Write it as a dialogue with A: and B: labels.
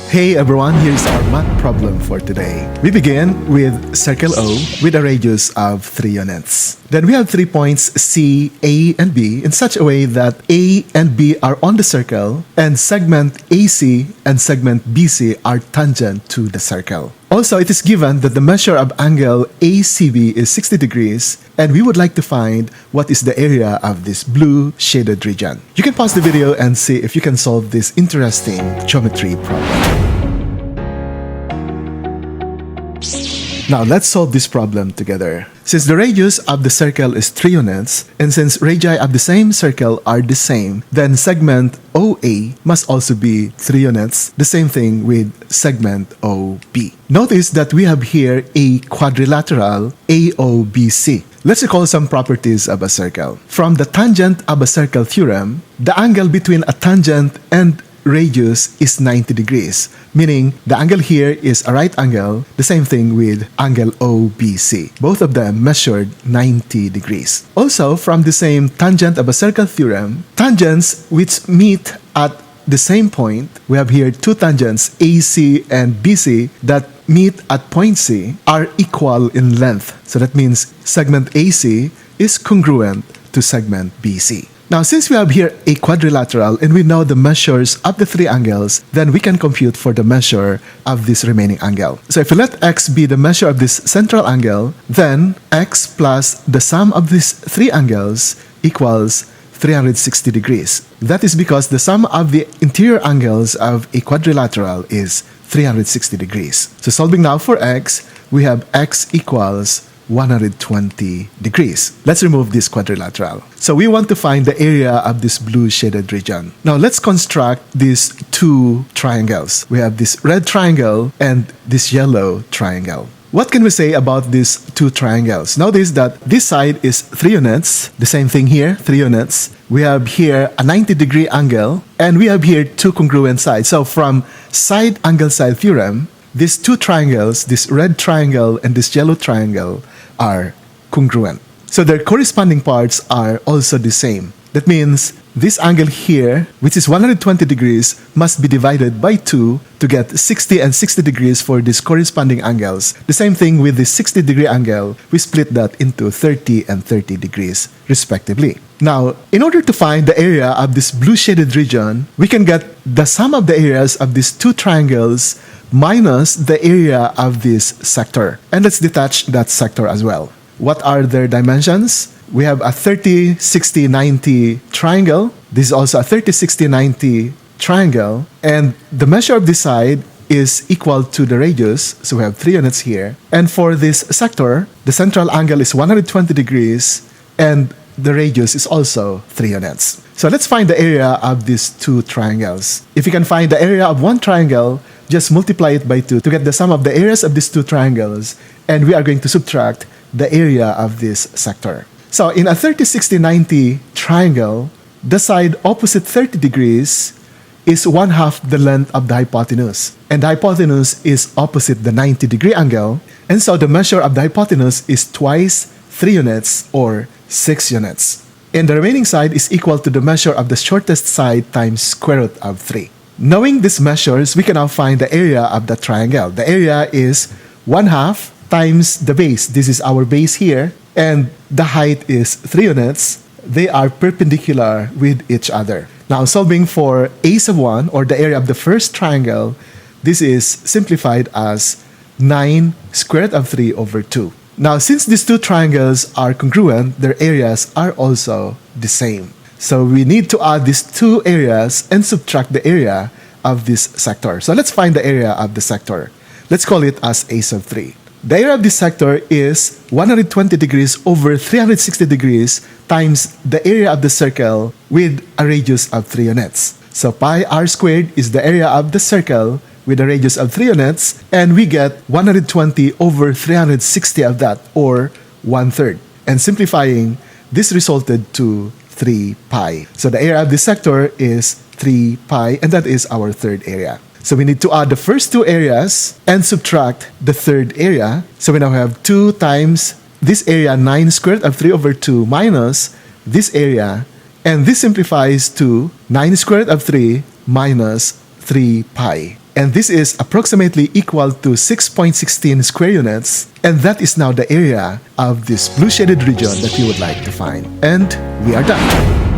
A: Hey everyone, here's our math problem for today. We begin with circle O with a radius of 3 units. Then we have 3 points C, A, and B in such a way that A and B are on the circle and segment AC and segment BC are tangent to the circle. Also, it is given that the measure of angle ACB is 60 degrees and we would like to find what is the area of this blue shaded region. You can pause the video and see if you can solve this interesting geometry problem. Now let's solve this problem together. Since the radius of the circle is 3 units, and since radii of the same circle are the same, then segment OA must also be 3 units, the same thing with segment OB. Notice that we have here a quadrilateral AOBC. Let's recall some properties of a circle. From the tangent of a circle theorem, the angle between a tangent and radius is 90 degrees, meaning the angle here is a right angle, the same thing with angle OBC. Both of them measured 90 degrees. Also, from the same tangent of a circle theorem, tangents which meet at the same point, we have here two tangents AC and BC that meet at point C are equal in length. So that means segment AC is congruent to segment BC. Now, since we have here a quadrilateral and we know the measures of the three angles, then we can compute for the measure of this remaining angle. So if we let x be the measure of this central angle, then x plus the sum of these three angles equals 360 degrees. That is because the sum of the interior angles of a quadrilateral is 360 degrees. So solving now for x, we have x equals 120 degrees. Let's remove this quadrilateral. So we want to find the area of this blue shaded region. Now let's construct these two triangles. We have this red triangle and this yellow triangle. What can we say about these two triangles? Notice that this side is 3 units, the same thing here, 3 units. We have here a 90-degree angle, and we have here two congruent sides. So from side angle side theorem, these two triangles, this red triangle and this yellow triangle, are congruent. So their corresponding parts are also the same. That means this angle here, which is 120 degrees, must be divided by 2 to get 60 and 60 degrees for these corresponding angles. The same thing with this 60-degree angle, we split that into 30 and 30 degrees, respectively. Now, in order to find the area of this blue shaded region, we can get the sum of the areas of these two triangles minus the area of this sector. And let's detach that sector as well. What are their dimensions? We have a 30, 60, 90 triangle. This is also a 30, 60, 90 triangle. And the measure of this side is equal to the radius. So we have 3 units here. And for this sector, the central angle is 120 degrees and the radius is also 3 units. So let's find the area of these two triangles. If you can find the area of one triangle, just multiply it by 2 to get the sum of the areas of these two triangles, and we are going to subtract the area of this sector. So in a 30, 60, 90 triangle, the side opposite 30 degrees is 1/2 the length of the hypotenuse. And the hypotenuse is opposite the 90-degree angle, and so the measure of the hypotenuse is twice 3 units or 6 units. And the remaining side is equal to the measure of the shortest side times square root of 3. Knowing these measures, we can now find the area of the triangle. The area is 1/2 times the base. This is our base here. And the height is 3 units. They are perpendicular with each other. Now, solving for a sub 1, or the area of the first triangle, this is simplified as 9 square root of 3 over 2. Now, since these two triangles are congruent, their areas are also the same. So we need to add these two areas and subtract the area of this sector. So let's find the area of the sector. Let's call it as a sub 3. The area of this sector is 120 degrees over 360 degrees times the area of the circle with a radius of 3 units. So pi r squared is the area of the circle with a radius of 3 units, and we get 120 over 360 of that, or 1/3. And simplifying, this resulted to 3 pi. So the area of this sector is 3 pi, and that is our third area. So we need to add the first two areas and subtract the third area. So we now have 2 times this area, 9 squared of 3 over 2 minus this area, and this simplifies to 9 squared of 3 minus 3 pi. And this is approximately equal to 6.16 square units. And that is now the area of this blue shaded region that you would like to find. And we are done.